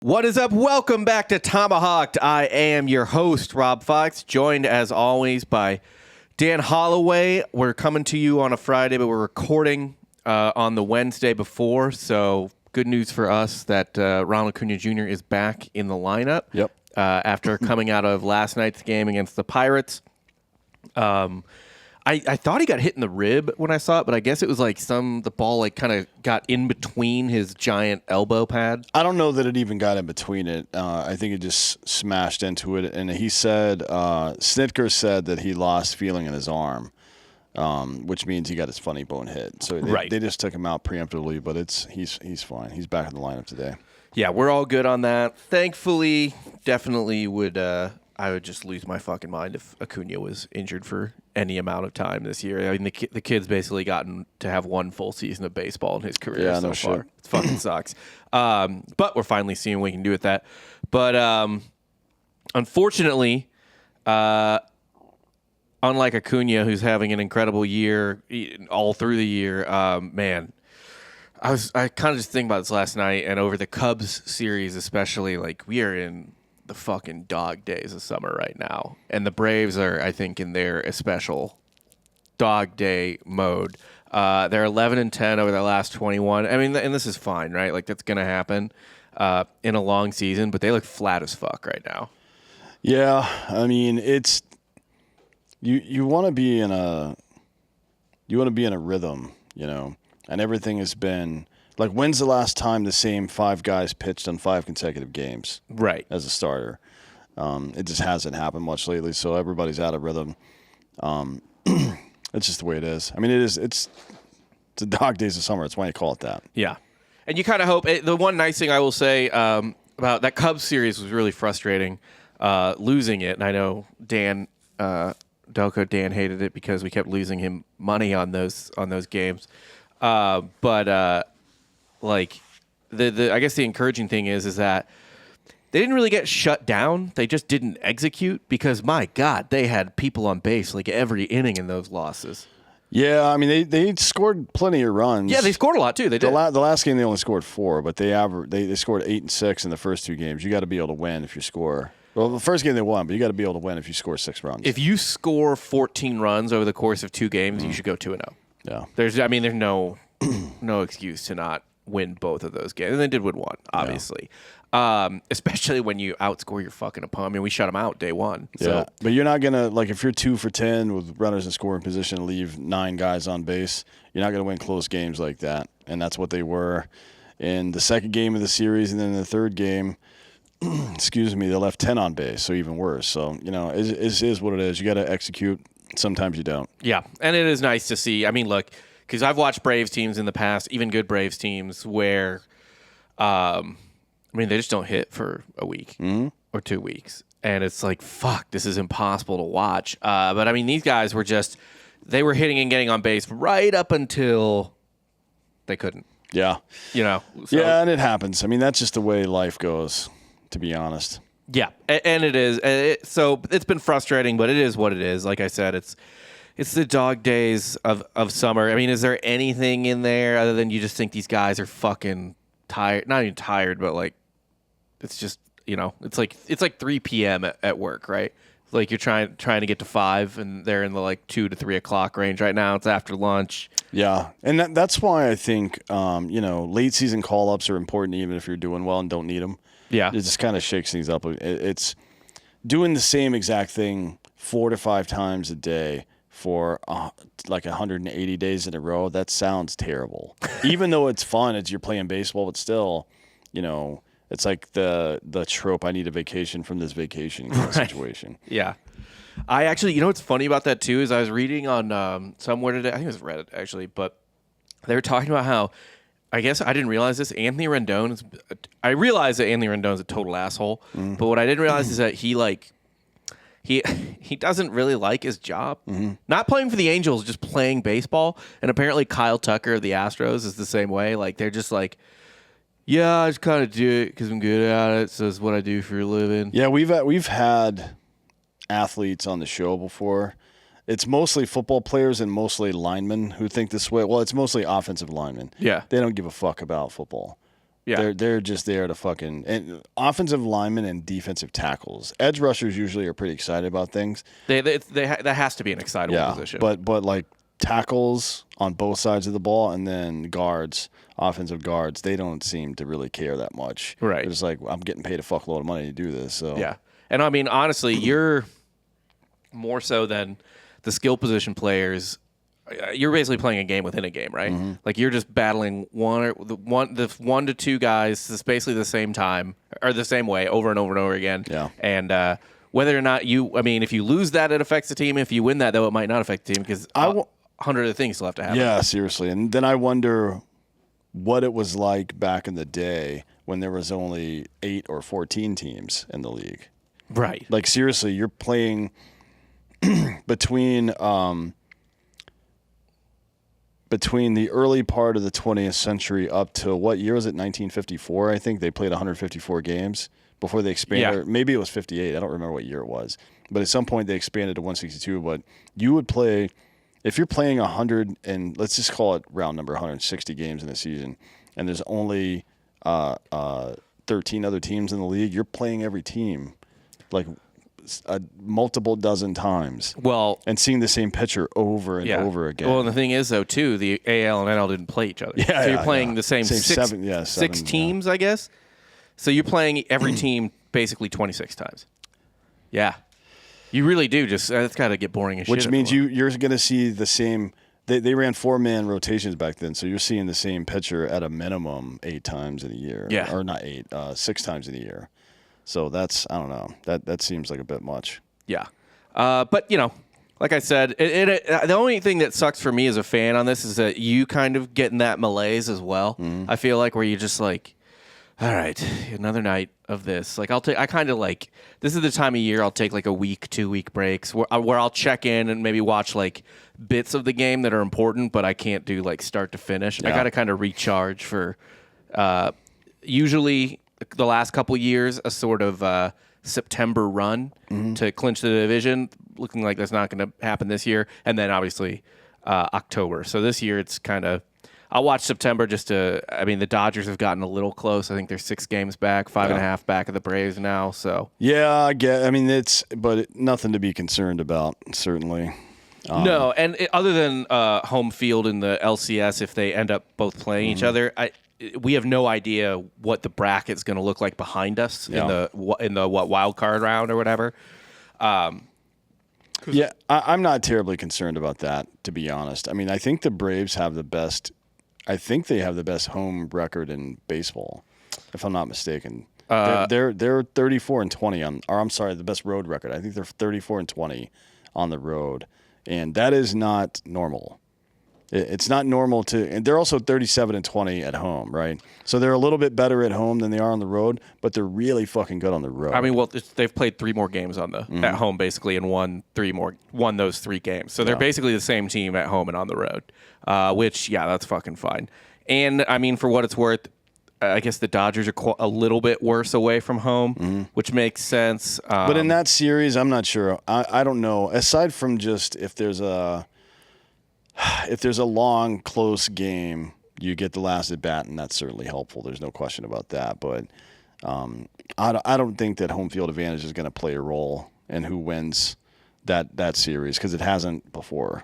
What is up? Welcome back to Tomahawk'd. I am your host, Rob Fox, joined as always by Dan Holloway. We're coming to you on a Friday, but we're recording on the Wednesday before, so good news for us that Ronald Acuna Jr. is back in the lineup. Yep. After coming out of last night's game against the Pirates. I thought he got hit in the rib when I saw it, but I guess it was like the ball like kind of got in between his giant elbow pad. I don't know that it even got in between it. I think it just smashed into it. And he said, Snitker said that he lost feeling in his arm, which means he got his funny bone hit. So they just took him out preemptively, but he's fine. He's back in the lineup today. Yeah, we're all good on that. Thankfully, definitely would I would just lose my fucking mind if Acuna was injured for any amount of time this year. I mean, the kid's basically gotten to have one full season of baseball in his career so far. It fucking sucks. But we're finally seeing what we can do with that. But unfortunately, unlike Acuna, who's having an incredible year all through the year, man, I kind of just thinking about this last night, and over the Cubs series especially, like we are in the fucking dog days of summer right now, and the Braves are, I think, in their special dog day mode. They're 11-10 over their last 21. I mean, and this is fine, right? Like that's gonna happen in a long season, but they look flat as fuck right now. Yeah, I mean, it's you want to be in a rhythm, you know, and everything has been. Like, when's the last time the same five guys pitched on 5 consecutive games? Right. As a starter. It just hasn't happened much lately, so everybody's out of rhythm. It's just the way it is. I mean, it's the dog days of summer. That's why you call it that. Yeah. And you kind of hope the one nice thing I will say about that Cubs series was really frustrating, losing it. And I know Dan hated it because we kept losing him money on those games. But I guess the encouraging thing is that they didn't really get shut down. They just didn't execute because, my God, they had people on base like every inning in those losses. Yeah, I mean, they scored plenty of runs. Yeah, they scored a lot, too. They did. The last game, they only scored 4, but they scored 8 and 6 in the first 2 games. You got to be able to win if you score. Well, the first game they won, but you got to be able to win if you score 6 runs. If you score 14 runs over the course of 2 games, you should go 2-0. Yeah. There's no excuse to not win both of those games. And they did win one, obviously. Yeah. Especially when you outscore your fucking opponent. I mean, we shut them out day one. So. Yeah, but you're not going to, like, if you're 2 for 10 with runners in scoring position and leave 9 guys on base, you're not going to win close games like that. And that's what they were in the second game of the series. And then in the third game, excuse me, they left 10 on base, so even worse. So, you know, it is what it is. You got to execute. Sometimes you don't. Yeah, and it is nice to see. I mean, look, because I've watched Braves teams in the past, even good Braves teams, where, they just don't hit for a week or 2 weeks. And it's like, fuck, this is impossible to watch. But, I mean, these guys were they were hitting and getting on base right up until they couldn't. Yeah. You know? So. Yeah, and it happens. I mean, that's just the way life goes, to be honest. Yeah, and it is. So it's been frustrating, but it is what it is. Like I said, it's the dog days of summer. I mean, is there anything in there other than you just think these guys are fucking tired? Not even tired, but like it's just, you know, it's like 3 p.m. at work, right? Like you're trying to get to 5, and they're in the like 2 to 3 o'clock range right now. It's after lunch. Yeah, and that's why I think late season call ups are important, even if you're doing well and don't need them. Yeah. It just kind of shakes things up. It's doing the same exact thing 4 to 5 times a day for like 180 days in a row. That sounds terrible. Even though it's fun, you're playing baseball, but still, you know, it's like the trope, I need a vacation from this vacation kind of situation. Yeah. I actually, you know what's funny about that too is I was reading on somewhere today, I think it was Reddit actually, but they were talking about how, I guess I didn't realize this. Anthony Rendon I realized that Anthony Rendon is a total asshole, but what I didn't realize is that he doesn't really like his job. Not playing for the Angels, just playing baseball. And apparently Kyle Tucker of the Astros is the same way. Like they're just like, yeah, I just kind of do it because I'm good at it. So it's what I do for a living. Yeah, we've had athletes on the show before. It's mostly football players and mostly linemen who think this way. Well, it's mostly offensive linemen. Yeah. They don't give a fuck about football. Yeah. They're just there to fucking and offensive linemen and defensive tackles. Edge rushers usually are pretty excited about things. That has to be an excitable position. But like tackles on both sides of the ball and then guards, offensive guards, they don't seem to really care that much. Right. They're just like, I'm getting paid a fuckload of money to do this. So yeah. And I mean, honestly, you're more so than the skill position players. You're basically playing a game within a game, right? Mm-hmm. Like you're just battling the one to two guys. It's basically the same time or the same way over and over and over again. Yeah. And whether or not if you lose that, it affects the team. If you win that, though, it might not affect the team because 100 other things still have to happen. Yeah, seriously. And then I wonder what it was like back in the day when there was only 8 or 14 teams in the league. Right. Like seriously, you're playing between the early part of the 20th century up to what year was it? 1954, I think. They played 154 games before they expanded. Yeah. Or maybe it was 58. I don't remember what year it was. But at some point they expanded to 162. But you would play, if you're playing 100 and let's just call it round number 160 games in a season, and there's only 13 other teams in the league, you're playing every team like multiple dozen times. Well, and seeing the same pitcher over and over again. Well, and the thing is, though, too, the AL and NL didn't play each other. Yeah, so you're playing the same six teams, I guess. So you're playing every team basically 26 times. Yeah. You really do. Just it's got to get boring as shit. Which means you're going to see the same. They ran 4-man rotations back then, so you're seeing the same pitcher at a minimum 8 times in a year. Yeah. Or not 8, 6 times in a year. So that's, I don't know. That seems like a bit much. Yeah. But, like I said, the only thing that sucks for me as a fan on this is that you kind of get in that malaise as well. Mm-hmm. I feel like where you're just like, all right, another night of this. Like I kind of like, this is the time of year I'll take like a week, 2-week breaks where I'll check in and maybe watch like bits of the game that are important, but I can't do like start to finish. Yeah. I got to kind of recharge for usually the last couple years, a sort of September run to clinch the division. Looking like that's not going to happen this year. And then obviously October. So this year it's kind of, I'll watch September the Dodgers have gotten a little close. I think they're 6 games back, 5.5 back of the Braves now. So yeah, but nothing to be concerned about, certainly. No, and other than home field in the LCS, if they end up both playing each other, we have no idea what the bracket's going to look like behind us in the wild card round or whatever. Yeah, I'm not terribly concerned about that, to be honest. I mean, I think the Braves have the best. I think they have the best home record in baseball, if I'm not mistaken. They're 34-20 on, or I'm sorry, the best road record. I think they're 34-20 on the road, and that is not normal. It's not normal and they're also 37-20 at home, right? So they're a little bit better at home than they are on the road, but they're really fucking good on the road. I mean, well, they've played 3 more games on at home basically, and won those 3 games. So they're basically the same team at home and on the road, which that's fucking fine. And I mean, for what it's worth, I guess the Dodgers are a little bit worse away from home, which makes sense. But in that series, I'm not sure. I don't know. Aside from just if there's a long, close game, you get the last at bat, and that's certainly helpful. There's no question about that. But I don't think that home field advantage is going to play a role in who wins that series because it hasn't before.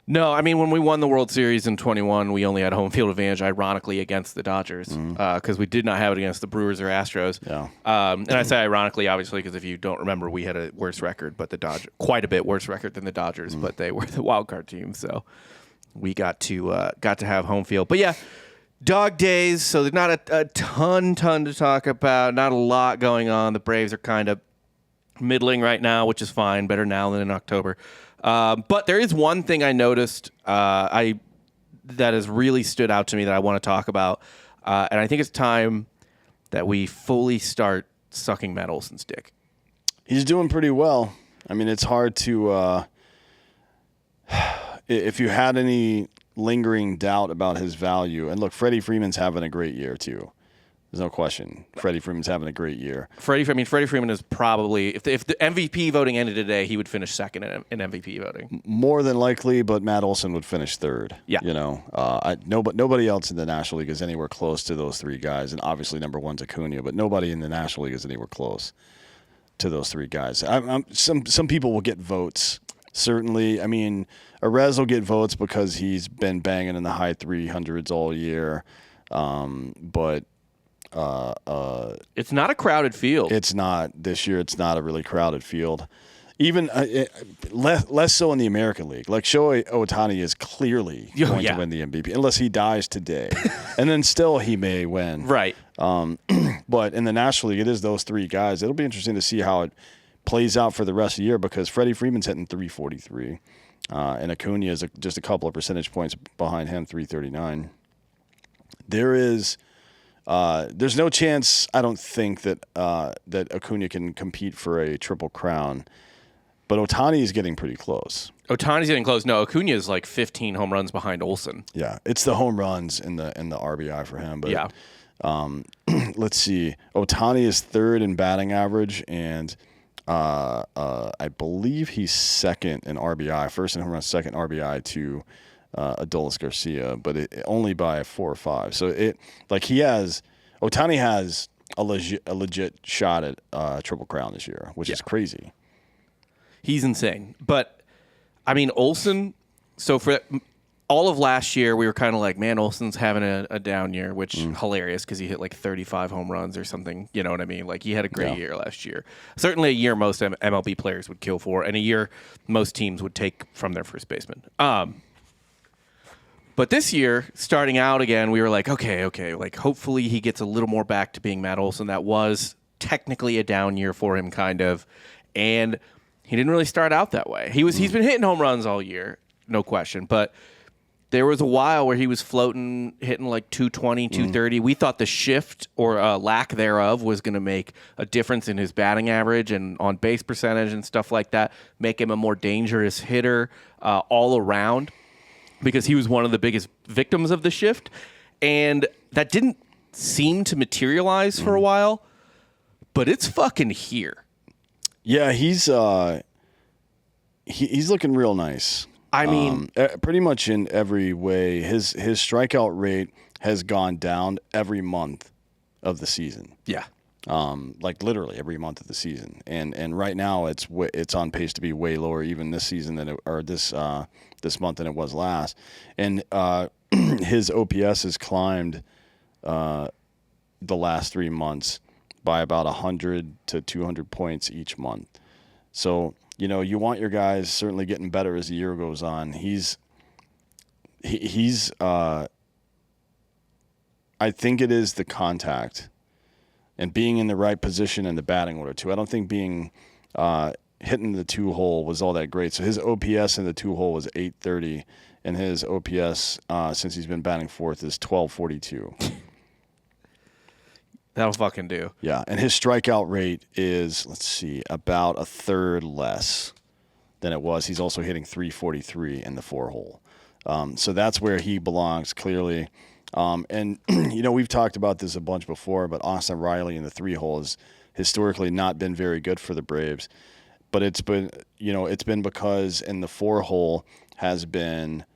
No, I mean, when we won the World Series in 21, we only had home field advantage, ironically, against the Dodgers because we did not have it against the Brewers or Astros. Yeah. And I say ironically, obviously, because if you don't remember, we had a worse record, but the Dodgers, quite a bit worse record than the Dodgers, but they were the wild card team, so we got to have home field. But yeah, dog days, so there's not a ton to talk about, not a lot going on. The Braves are kind of middling right now, which is fine, better now than in October. But there is one thing I noticed that has really stood out to me that I want to talk about, and I think it's time that we fully start sucking Matt Olson's dick. He's doing pretty well. I mean, it's hard to if you had any lingering doubt about his value, and look, Freddie Freeman's having a great year too. There's no question. Freddie Freeman's having a great year. Freddie Freeman is probably, if the MVP voting ended today, he would finish second in MVP voting. More than likely, but Matt Olson would finish third. Yeah. Nobody else in the National League is anywhere close to those three guys. And obviously number one's Acuna, but nobody in the National League is anywhere close to those three guys. Some people will get votes. Certainly, I mean, Arez will get votes because he's been banging in the high 300s all year. But it's not a crowded field. It's not this year. It's not a really crowded field. Even less so in the American League. Like Shohei Ohtani is clearly going to win the MVP unless he dies today, and then still he may win. Right. But in the National League, it is those three guys. It'll be interesting to see how it plays out for the rest of the year because Freddie Freeman's hitting 343, and Acuna is just a couple of percentage points behind him, 339. There's no chance, I don't think, that Acuna can compete for a Triple Crown, but Ohtani is getting pretty close. Ohtani's getting close. No, Acuna is like 15 home runs behind Olson. Yeah, it's the home runs and the RBI for him. But yeah. Let's see. Ohtani is third in batting average, and I believe he's second in RBI, first in home runs, second RBI to Adolis Garcia, but only by 4 or 5. So Ohtani has a legit shot at Triple Crown this year, which is crazy. He's insane. But I mean, Olson. So for all of last year, we were kind of like, man, Olson's having a down year, which hilarious because he hit like 35 home runs or something. You know what I mean? Like he had a great year last year. Certainly a year most MLB players would kill for, and a year most teams would take from their first baseman. But this year, starting out again, we were like, okay, like hopefully he gets a little more back to being Matt Olson. That was technically a down year for him, kind of, and he didn't really start out that way. He's been hitting home runs all year, no question, but there was a while where he was floating, hitting like 220, 230. We thought the shift or lack thereof was going to make a difference in his batting average and on base percentage and stuff like that, make him a more dangerous hitter all around, because he was one of the biggest victims of the shift. And that didn't seem to materialize for a while, but it's fucking here. Yeah, he's looking real nice. I mean, pretty much in every way. His strikeout rate has gone down every month of the season. Yeah. Like literally every month of the season, and right now it's on pace to be way lower even this season this month than it was last, and his OPS has climbed the last 3 months by about 100 to 200 points each month. So you want your guys certainly getting better as the year goes on. He's I think it is the contact and being in the right position in the batting order too. I don't think being hitting the 2-hole was all that great. So his OPS in the 2-hole was 830, and his OPS since he's been batting fourth is 1242. That'll fucking do. Yeah, and his strikeout rate is, let's see, about a third less than it was. He's also hitting 343 in the 4-hole. So that's where he belongs, clearly. And, we've talked about this a bunch before, but Austin Riley in the 3-hole has historically not been very good for the Braves. But it's been because in the 4-hole has been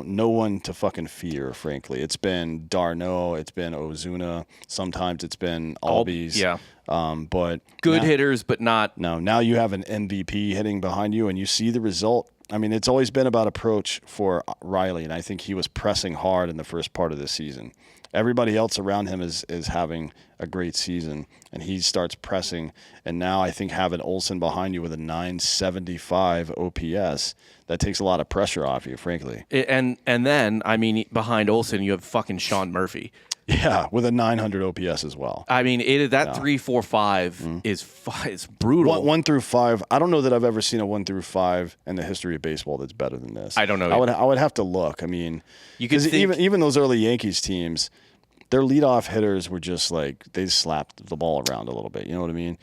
no one to fucking fear, frankly. It's been d'Arnaud, it's been Ozuna, sometimes it's been Albies. Yeah. But good hitters, but not. No, now you have an MVP hitting behind you, and you see the result. I mean, it's always been about approach for Riley, and I think he was pressing hard in the first part of this season. Everybody else around him is having a great season, and he starts pressing. And now I think having Olson behind you with a 975 OPS, that takes a lot of pressure off you, frankly. And then, I mean, behind Olson, you have fucking Sean Murphy. Yeah, with a 900 OPS as well. I mean, 3-4-5 is brutal. 1 through 5. I don't know that I've ever seen a 1 through 5 in the history of baseball that's better than this. I don't know. I would have to look. I mean, even those early Yankees teams, their leadoff hitters were just like they slapped the ball around a little bit. You know what I mean?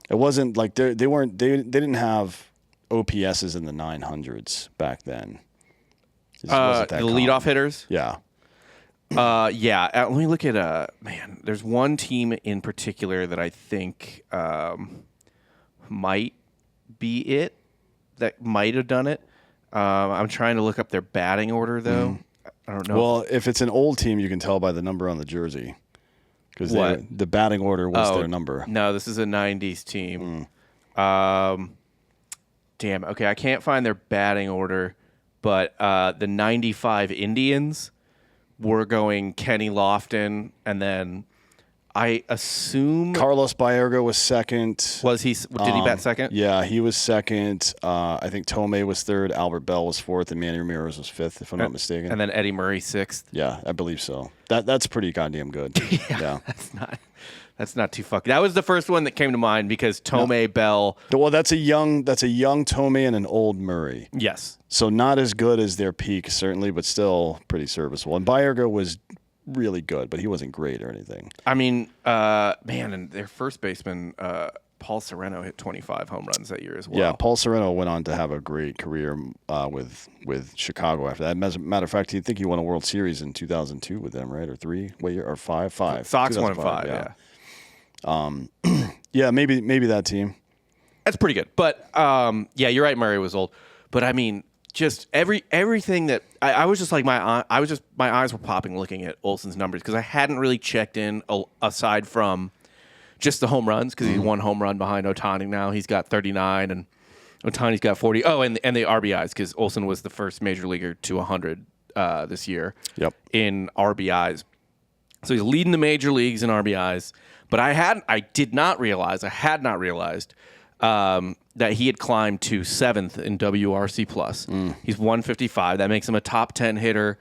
It wasn't like they didn't have OPSs in the 900s back then. The leadoff hitters. Yeah. Yeah. Let me look at man. There's one team in particular that I think might be it. That might have done it. I'm trying to look up their batting order though. I don't know. Well, if it's an old team, you can tell by the number on the jersey. Because the batting order was their number. No, this is a 90s team. Damn. Okay, I can't find their batting order, but the 95 Indians were going Kenny Lofton, and then I assume Carlos Baerga was second. Was he? Did he bat second? Yeah, he was second. I think Tomei was third. Albert Bell was fourth, and Manny Ramirez was fifth, if I'm not mistaken. And then Eddie Murray sixth. Yeah, I believe so. That's pretty goddamn good. Yeah. That's not too fucking. That was the first one that came to mind because Tomei, Bell. Well, that's a young Tomei and an old Murray. Yes. So not as good as their peak, certainly, but still pretty serviceable. And Baerga was really good, but he wasn't great or anything. I mean, man, and their first baseman, Paul Sereno, hit 25 home runs that year as well. Yeah, Paul Sereno went on to have a great career with Chicago after that. As a matter of fact, I think he won a World Series in 2002 with them, right? Or three? What year? Or five? Sox won in five, yeah. Yeah, maybe that team. That's pretty good. But, yeah, you're right, Murray was old. But, I mean, just everything that I was just like my eyes were popping looking at Olson's numbers because I hadn't really checked in aside from just the home runs because he's one home run behind Ohtani now. He's got 39 and Ohtani's got 40. Oh, and the RBIs because Olson was the first major leaguer to 100 this year in RBIs. So he's leading the major leagues in RBIs. But I had not realized that he had climbed to 7th in WRC plus. He's 155. That makes him a top 10 hitter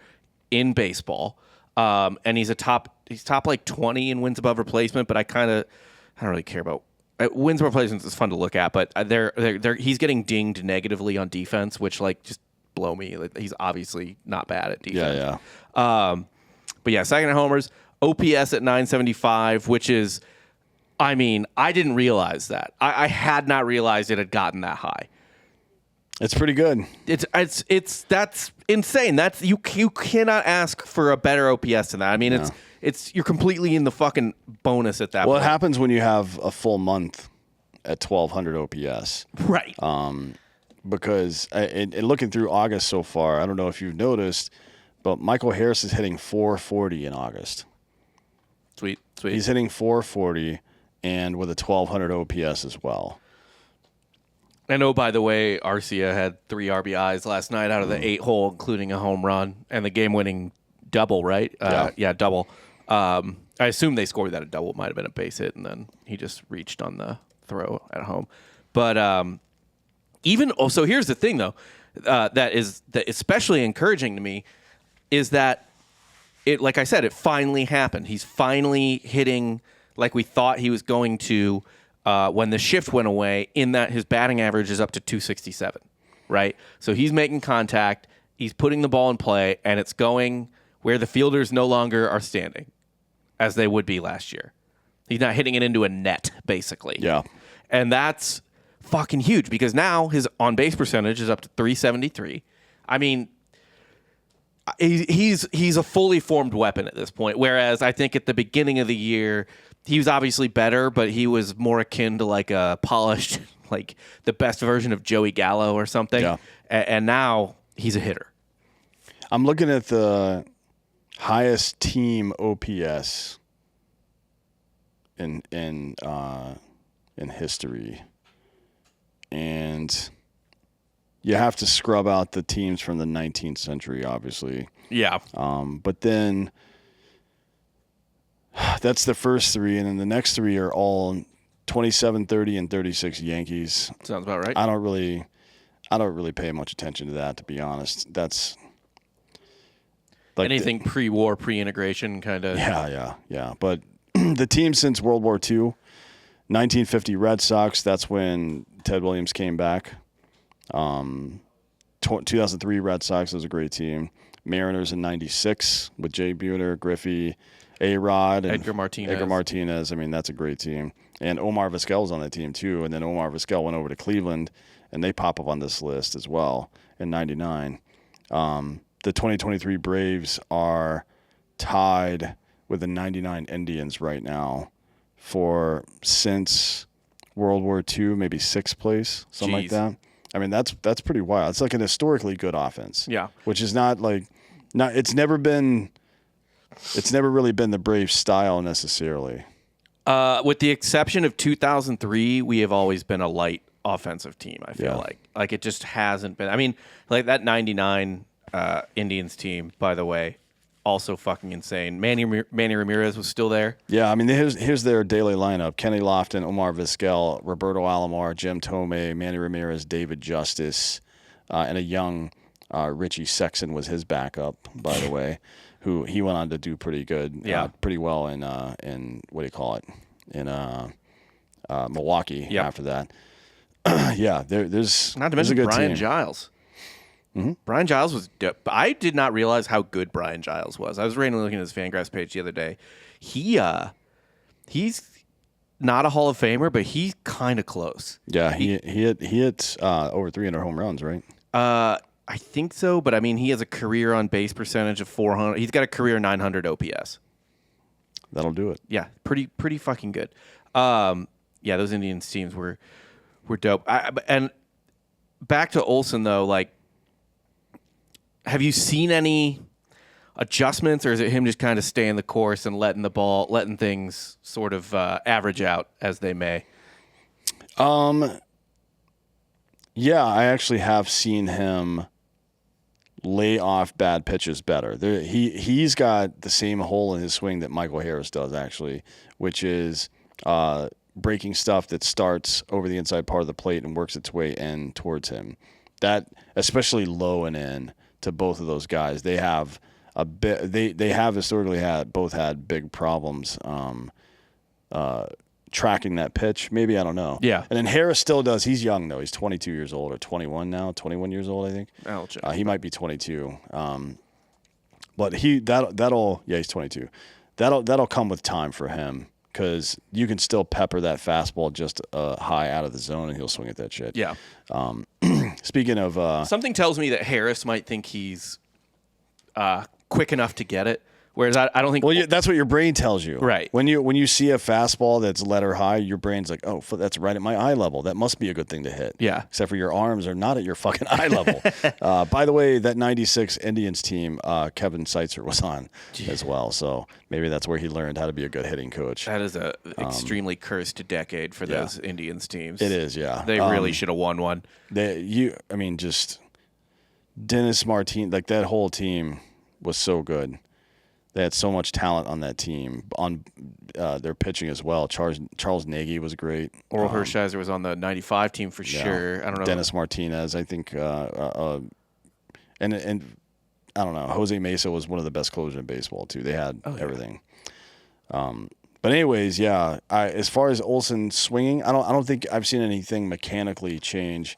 in baseball. And he's top like 20 in wins above replacement. But I don't really care about wins above replacement. Is fun to look at, but he's getting dinged negatively on defense, which like just blow me. Like, he's obviously not bad at defense. Yeah. But yeah, second in homers. OPS at 975, which is, I mean, I didn't realize that. I had not realized it had gotten that high. It's pretty good. It's that's insane. That's you cannot ask for a better OPS than that. I mean, it's you're completely in the fucking bonus at that point. Well, it happens when you have a full month at 1,200 OPS. Right. Because looking through August so far, I don't know if you've noticed, but Michael Harris is hitting 440 in August. Sweet. He's hitting 440 and with a 1,200 OPS as well. And oh, by the way, Arcia had 3 RBIs last night out of the 8-hole, including a home run and the game-winning double, right? Yeah, double. I assume they scored that a double. It might have been a base hit, and then he just reached on the throw at home. But so here's the thing, though, that especially encouraging to me is that it, like I said, it finally happened. He's finally hitting like we thought he was going to when the shift went away, in that his batting average is up to 267, right? So he's making contact, he's putting the ball in play, and it's going where the fielders no longer are standing, as they would be last year. He's not hitting it into a net, basically. Yeah. And that's fucking huge because now his on-base percentage is up to 373. I mean, he's a fully formed weapon at this point, whereas I think at the beginning of the year, he was obviously better, but he was more akin to like a polished, like the best version of Joey Gallo or something. Yeah. And now he's a hitter. I'm looking at the highest team OPS in history, and you have to scrub out the teams from the 19th century, obviously. Yeah. But then that's the first 3, and then the next 3 are all 27, 30, and 36 Yankees. Sounds about right. I don't really pay much attention to that, to be honest. That's like anything pre-war, pre-integration kind of. Yeah. But the team since World War II, 1950 Red Sox, that's when Ted Williams came back. 2003 Red Sox was a great team. Mariners in 96 with Jay Buhner, Griffey, A-Rod, and Edgar Martinez. I mean, that's a great team. And Omar Vizquel's on that team, too. And then Omar Vizquel went over to Cleveland, and they pop up on this list as well in 99. The 2023 Braves are tied with the 99 Indians right now for since World War II, maybe 6th place, something like that. I mean, that's pretty wild. It's like an historically good offense. Yeah. Which is it's never really been the Braves style necessarily. With the exception of 2003, we have always been a light offensive team, I feel like. Like, it just hasn't been. I mean, like that 99 Indians team, by the way, also fucking insane. Manny Ramirez was still there. Yeah, I mean, here's their daily lineup. Kenny Lofton, Omar Vizquel, Roberto Alomar, Jim Tomei, Manny Ramirez, David Justice, and a young Richie Sexson was his backup, by the way, who he went on to do pretty good, pretty well in what do you call it, in Milwaukee after that. There's not to mention a good Brian team. Giles. Mm-hmm. Brian Giles was dope. I did not realize how good Brian Giles was. I was randomly looking at his Fangraphs page the other day. He's not a Hall of Famer, but he's kind of close. Yeah, he hit over 300 home runs, right? I think so, but I mean, he has a career on base percentage of 400. He's got a career 900 OPS. That'll do it. Yeah, pretty fucking good. Those Indians teams were dope. And back to Olson though, like, have you seen any adjustments, or is it him just kind of staying the course and letting things sort of average out as they may? Yeah, I actually have seen him lay off bad pitches better. He's got the same hole in his swing that Michael Harris does, actually, which is breaking stuff that starts over the inside part of the plate and works its way in towards him. That, especially low and in, to both of those guys, they have a bit. They have historically both had big problems tracking that pitch. Maybe, I don't know. Yeah. And then Harris still does. He's young though. He's 22 years old or 21 now. 21 years old, I think. I'll check. He might be 22. But he's 22. That'll come with time for him, because you can still pepper that fastball just high out of the zone and he'll swing at that shit. Yeah. Speaking of... something tells me that Harris might think he's quick enough to get it, whereas I don't think... Well, that's what your brain tells you. Right. When you see a fastball that's letter high, your brain's like, oh, that's right at my eye level. That must be a good thing to hit. Yeah. Except for your arms are not at your fucking eye level. By the way, that 96 Indians team, Kevin Seitzer was on as well. So maybe that's where he learned how to be a good hitting coach. That is a extremely cursed decade for those Indians teams. It is, yeah. They really should have won one. Just Dennis Martin, like that whole team was so good. They had so much talent on that team, on their pitching as well. Charles Nagy was great. Oral Hershiser was on the 95 team for sure. I don't know. Dennis Martinez, I think, and I don't know. Jose Mesa was one of the best closers in baseball too. They had everything. But anyways, as far as Olson swinging, I don't think I've seen anything mechanically change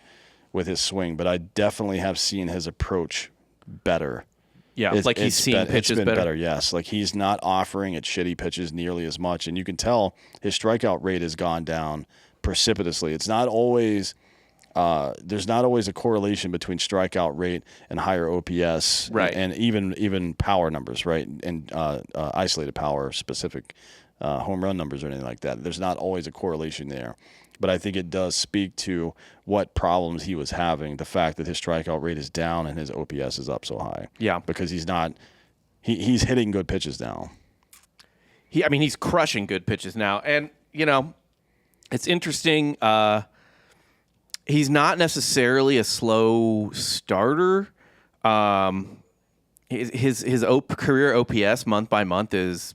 with his swing, but I definitely have seen his approach better. Yeah, he's seen pitches better. Yes, like he's not offering at shitty pitches nearly as much, and you can tell his strikeout rate has gone down precipitously. It's not always there's not always a correlation between strikeout rate and higher OPS, right? And even power numbers, right? And isolated power, specific home run numbers or anything like that. There's not always a correlation there. But I think it does speak to what problems he was having, the fact that his strikeout rate is down and his OPS is up so high. Yeah. Because he's he's hitting good pitches now. He's crushing good pitches now. And, it's interesting. He's not necessarily a slow starter. His career OPS month by month is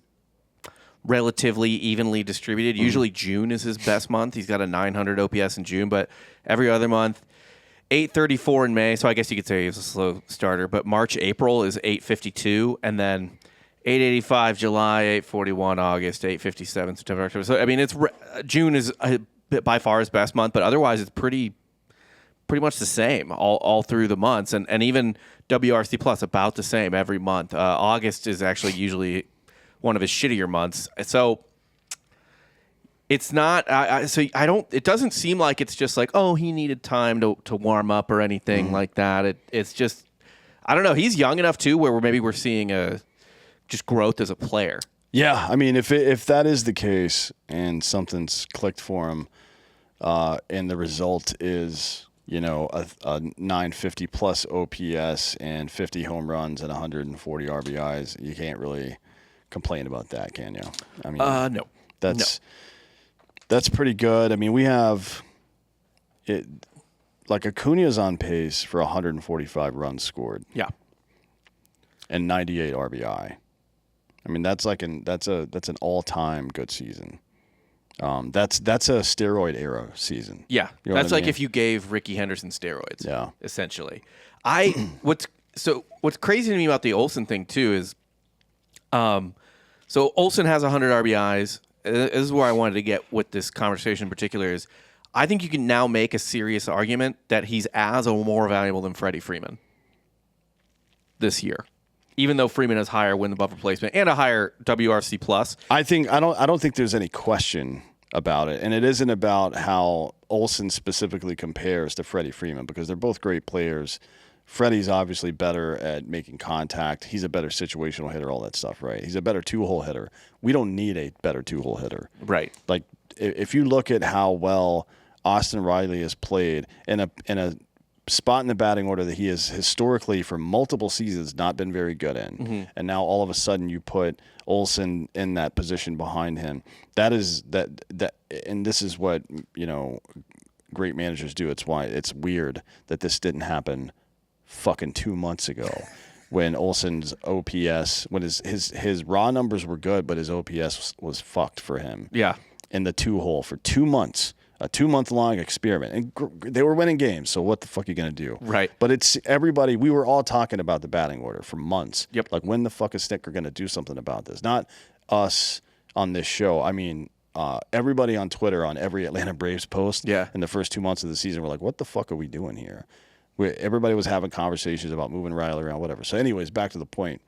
relatively evenly distributed. Usually June is his best month. He's got a 900 OPS in June, but every other month, 834 in May. So I guess you could say he's a slow starter. But March, April is 852, and then 885 July, 841 August, 857 September, October. So June is by far his best month, but otherwise it's pretty much the same all through the months, and even WRC plus about the same every month. August is actually usually one of his shittier months. So it's not. It doesn't seem like it's just like, oh, he needed time to warm up or anything like that. It's just, I don't know. He's young enough too, where maybe we're seeing a just growth as a player. Yeah, I mean, if that is the case and something's clicked for him, and the result is, you know, a 950 plus OPS and 50 home runs and 140 RBIs, you can't really complain about that, can you? I mean, No. That's pretty good. I mean, we have it like Acuna's on pace for 145 runs scored. Yeah. And 98 RBI. I mean, that's an all-time good season. That's a steroid era season. Yeah, You know that's what I like mean? if you gave Ricky Henderson steroids. Yeah. Essentially, what's crazy to me about the Olson thing too is, so Olson has 100 RBIs. This is where I wanted to get with this conversation in particular is, I think you can now make a serious argument that he's as or more valuable than Freddie Freeman this year, even though Freeman has higher win above replacement and a higher WRC plus. I don't think there's any question about it, and it isn't about how Olson specifically compares to Freddie Freeman because they're both great players. Freddie's obviously better at making contact. He's a better situational hitter, all that stuff, right? He's a better two-hole hitter. We don't need a better two-hole hitter. Right. Like, if you look at how well Austin Riley has played in a spot in the batting order that he has historically for multiple seasons not been very good in, and now all of a sudden you put Olson in that position behind him. That and this is what, you know, great managers do. It's why it's weird that this didn't happen fucking 2 months ago when Olson's OPS, when his raw numbers were good, but his OPS was fucked for him. Yeah. In the 2-hole for 2 months. A 2-month-long experiment. And they were winning games, so what the fuck are you going to do? Right. But it's everybody, we were all talking about the batting order for months. Yep. Like, when the fuck is Snicker going to do something about this? Not us on this show. I mean, everybody on Twitter on every Atlanta Braves post in the first 2 months of the season were like, what the fuck are we doing here? Everybody was having conversations about moving Riley around, whatever. So anyways, back to the point.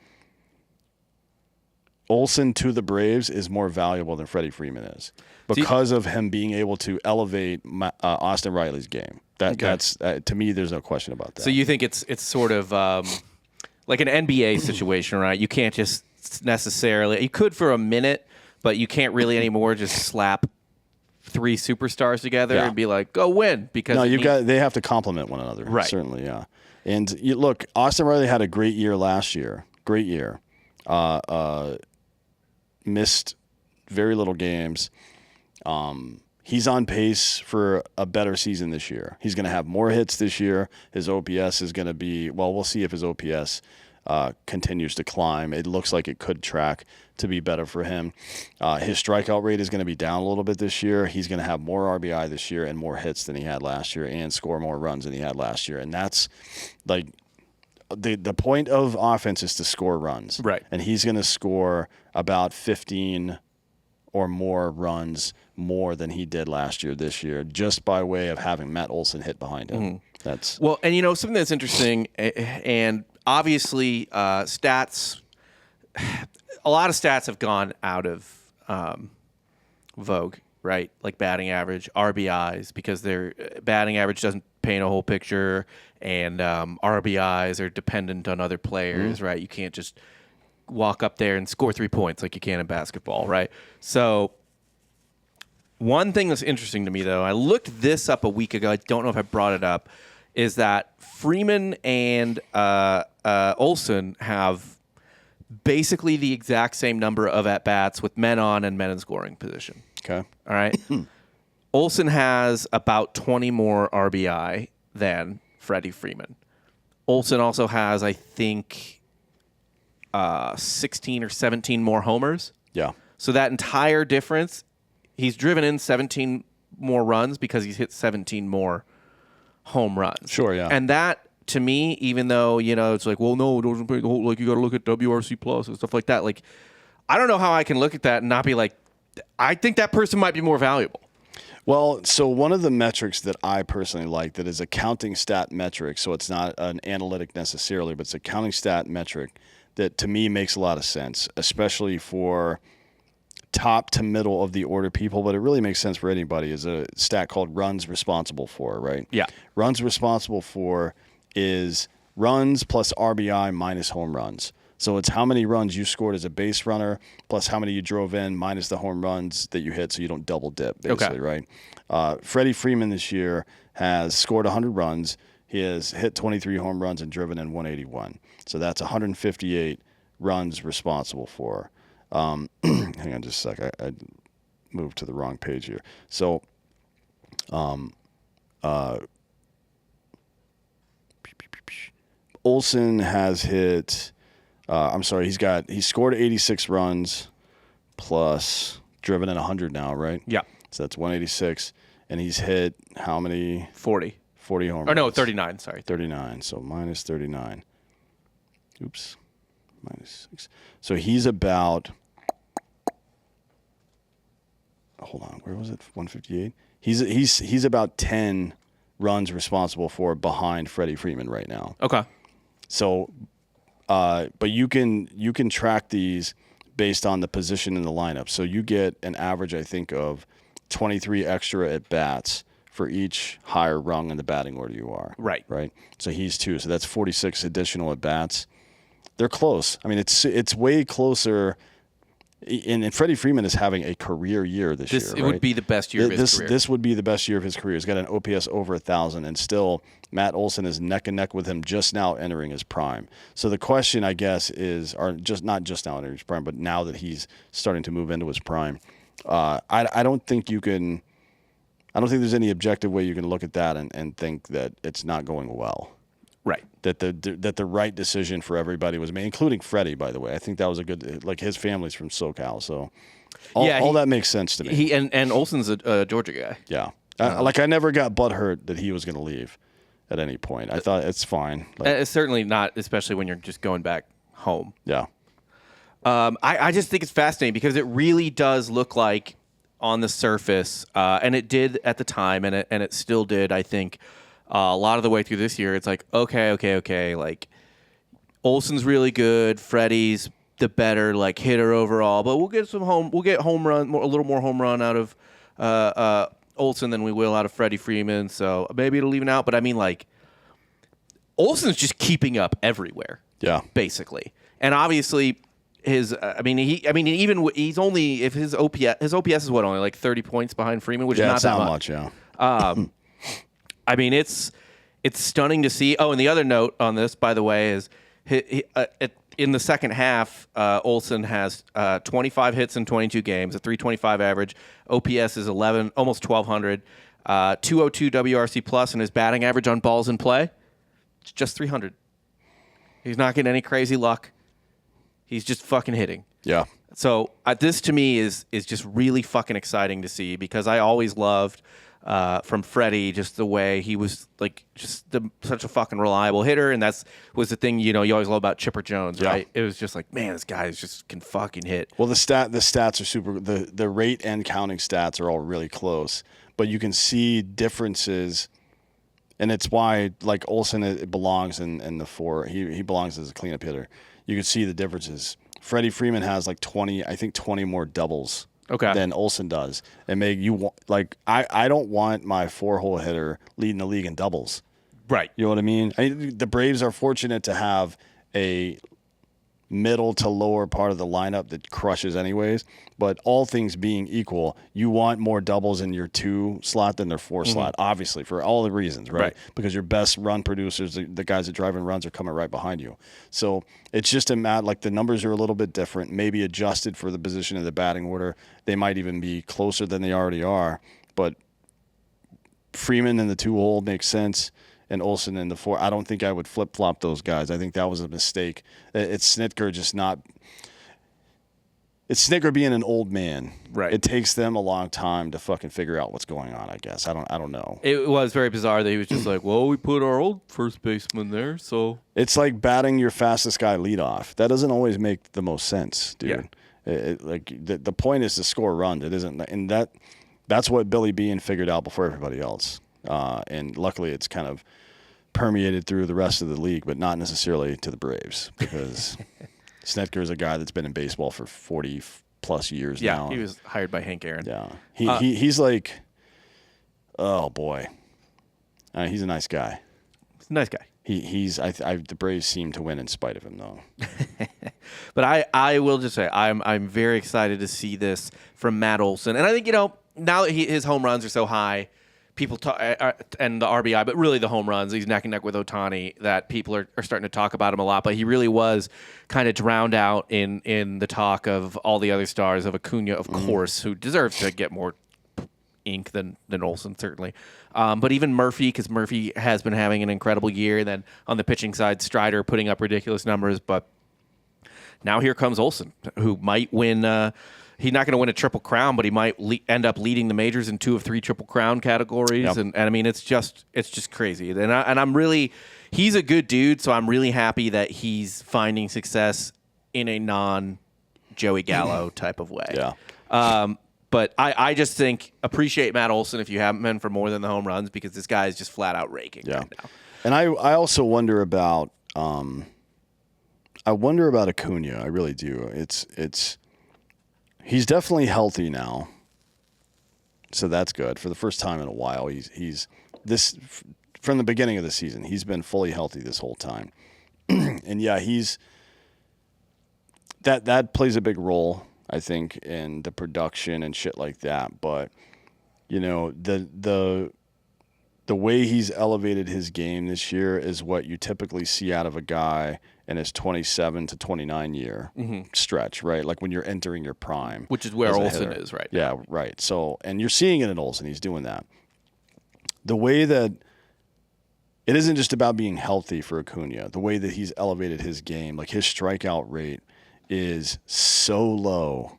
Olson to the Braves is more valuable than Freddie Freeman is because of him being able to elevate Austin Riley's game. That's to me, there's no question about that. So you think it's sort of like an NBA situation, right? You can't just necessarily, you could for a minute, but you can't really anymore just slap 3 superstars together and be like, go win. Because they have to complement one another. Right. Certainly, yeah. And look, Austin Riley had a great year last year. Great year. Missed very little games. He's on pace for a better season this year. He's going to have more hits this year. His OPS is going to be, well, we'll see if his OPS continues to climb. It looks like it could track to be better for him. His strikeout rate is going to be down a little bit this year. He's going to have more RBI this year and more hits than he had last year and score more runs than he had last year. And that's like, the point of offense is to score runs. Right. And he's going to score about 15 or more runs more than he did last year this year, just by way of having Matt Olson hit behind him. That's well, and you know, something that's interesting, and obviously stats, a lot of stats have gone out of vogue, right? Like batting average, RBIs, because their batting average doesn't paint a whole picture, and RBIs are dependent on other players, right? You can't just walk up there and score 3 points like you can in basketball, right? So one thing that's interesting to me, though, I looked this up a week ago, I don't know if I brought it up, is that Freeman and Olson have basically the exact same number of at-bats with men on and men in scoring position. okay. All right? Olson has about 20 more RBI than Freddie Freeman. Olson also has, I think, 16 or 17 more homers. Yeah. So that entire difference, he's driven in 17 more runs because he's hit 17 more home runs. Sure, yeah. And that, to me, even though, you know, it's like, well, no, it doesn't pay the whole, like, you got to look at WRC plus and stuff like that. Like, I don't know how I can look at that and not be like, I think that person might be more valuable. Well, so one of the metrics that I personally like that is a counting stat metric, so it's not an analytic necessarily, but it's a counting stat metric that to me makes a lot of sense, especially for top to middle of the order people, but it really makes sense for anybody, is a stat called runs responsible for, right? Yeah. Runs responsible for is runs plus RBI minus home runs. So it's how many runs you scored as a base runner plus how many you drove in minus the home runs that you hit, so you don't double dip, basically, right? Freddie Freeman this year has scored 100 runs. He has hit 23 home runs and driven in 181. So that's 158 runs responsible for. Hang on just a sec. I moved to the wrong page here. So Olson has hit... he scored 86 runs plus driven in 100 now, right? Yeah. So that's 186. And he's hit how many? 40. 40 home runs. Oh, no, 39, sorry. 39, so minus 39. Oops. Minus 6. So he's about... Hold on, where was it? 158? He's about 10 runs responsible for behind Freddie Freeman right now. Okay. So... but you can track these based on the position in the lineup. So you get an average, I think, of 23 extra at bats for each higher rung in the batting order you are. Right. Right. So he's 2. So that's 46 additional at bats. They're close. I mean, it's way closer. And Freddie Freeman is having a career year this year. It would be the best year of his career. This would be the best year of his career. He's got an OPS over 1,000, and still Matt Olson is neck and neck with him just now entering his prime. So the question, I guess, is, or just not just now entering his prime, but now that he's starting to move into his prime, I don't think there's any objective way you can look at that and think that it's not going well. Right. That the right decision for everybody was made, including Freddie, by the way. I think that was a good, like, his family's from SoCal, so all that makes sense to me. And Olson's a Georgia guy. Yeah. I never got butthurt that he was going to leave at any point. I thought it's fine. It's certainly not, especially when you're just going back home. Yeah. I just think it's fascinating because it really does look like on the surface, and it did at the time, and it still did, I think, a lot of the way through this year. It's like, okay. Like, Olson's really good. Freddie's the better, like, hitter overall, but we'll get home run, a little more home run out of Olson than we will out of Freddie Freeman. So maybe it'll even out. But I mean, like, Olson's just keeping up everywhere. Yeah. Basically, and obviously he's only, if his OPS is only like 30 points behind Freeman, which is not that much. Yeah. I mean, it's stunning to see. Oh, and the other note on this, by the way, is in the second half, Olson has 25 hits in 22 games, a 325 average. OPS is 11, almost 1,200, 202 WRC plus, and his batting average on balls in play, it's just 300. He's not getting any crazy luck. He's just fucking hitting. Yeah. So this to me is just really fucking exciting to see, because I always loved from Freddie just the way he was, like, just such a fucking reliable hitter, and was the thing, you always love about Chipper Jones, right? It was just like, man, this guy just can fucking hit. Well, the stats are super. The rate and counting stats are all really close, but you can see differences, and it's why, like, Olson, it belongs in the 4. He belongs as a cleanup hitter. You can see the differences. Freddie Freeman has like 20 more doubles than Olson does. And I don't want my 4-hole hitter leading the league in doubles. Right. You know what I mean? The Braves are fortunate to have a middle to lower part of the lineup that crushes anyways. But all things being equal, you want more doubles in your 2 slot than their 4 slot, obviously, for all the reasons, right? Because your best run producers, the guys that drive in runs, are coming right behind you. So it's just a matter, like, the numbers are a little bit different, maybe adjusted for the position of the batting order. They might even be closer than they already are. But Freeman in the 2-hole makes sense, and Olson in the 4. I don't think I would flip-flop those guys. I think that was a mistake. It's Snitker just not – it's Snitker being an old man. Right. It takes them a long time to fucking figure out what's going on, I guess. I don't know. It was very bizarre that he was just like, well, we put our old first baseman there, so. It's like batting your fastest guy leadoff. That doesn't always make the most sense, dude. Yeah. The point is to score runs. It isn't, and that's what Billy Beane figured out before everybody else. And luckily it's kind of permeated through the rest of the league, but not necessarily to the Braves, because Snitker is a guy that's been in baseball for 40-plus years now. Yeah, he was hired by Hank Aaron. Yeah. He's like, oh, boy. He's a nice guy. He's a nice guy. The Braves seem to win in spite of him, though. But I will just say I'm very excited to see this from Matt Olson, and I think now that his home runs are so high, people talk and the RBI, but really the home runs, he's neck and neck with Ohtani. That people are starting to talk about him a lot, but he really was kind of drowned out in the talk of all the other stars, of Acuna, of course, who deserves to get more ink than Olson, certainly. But even Murphy, because Murphy has been having an incredible year. And then on the pitching side, Strider putting up ridiculous numbers. But now here comes Olson, who might win. He's not going to win a Triple Crown, but he might end up leading the majors in 2 of 3 Triple Crown categories. Yep. And I mean, it's just crazy. And I'm really, he's a good dude, so I'm really happy that he's finding success in a non-Joey Gallo type of way. Yeah. But I just think appreciate Matt Olson if you haven't been for more than the home runs, because this guy is just flat out raking right now. And I also wonder about Acuna. I really do. He's definitely healthy now, so that's good. For the first time in a while, he's this from the beginning of the season. He's been fully healthy this whole time, and yeah, that plays a big role, I think, in the production and shit like that. But the way he's elevated his game this year is what you typically see out of a guy in his 27 to 29 year stretch, right? Like when you're entering your prime, which is where Olson is right now. Yeah, right. So, and you're seeing it in Olson. He's doing that. The way that it isn't just about being healthy for Acuna. The way that he's elevated his game, like his strikeout rate is so low.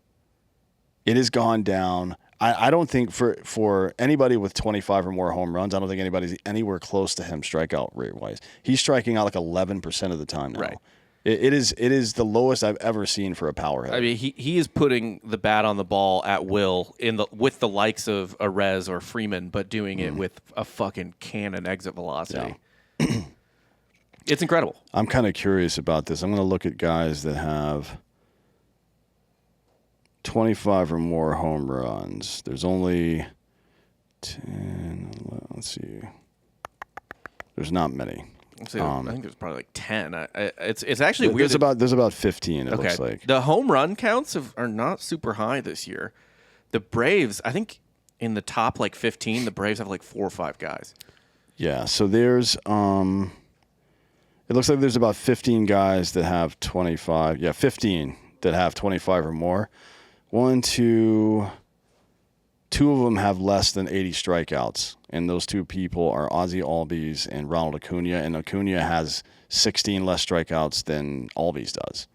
It has gone down. I don't think for anybody with 25 or more home runs, I don't think anybody's anywhere close to him strikeout rate wise. He's striking out like 11% of the time now. Right. It is the lowest I've ever seen for a power hitter. I mean, he is putting the bat on the ball at will with the likes of Arez or Freeman, but doing it with a fucking cannon exit velocity. Yeah. It's incredible. I'm kind of curious about this. I'm going to look at guys that have 25 or more home runs. There's only 10. Let's see. There's not many. I think there's probably like 10. It's actually weird. There's about 15. It looks like the home run counts are not super high this year. The Braves, I think, in the top like 15, the Braves have like 4 or 5 guys. Yeah. So there's it looks like there's about 15 guys that have 25. Yeah, 15 that have 25 or more. 1, 2 of them have less than 80 strikeouts, and those 2 people are Ozzie Albies and Ronald Acuna, and Acuna has 16 less strikeouts than Albies does.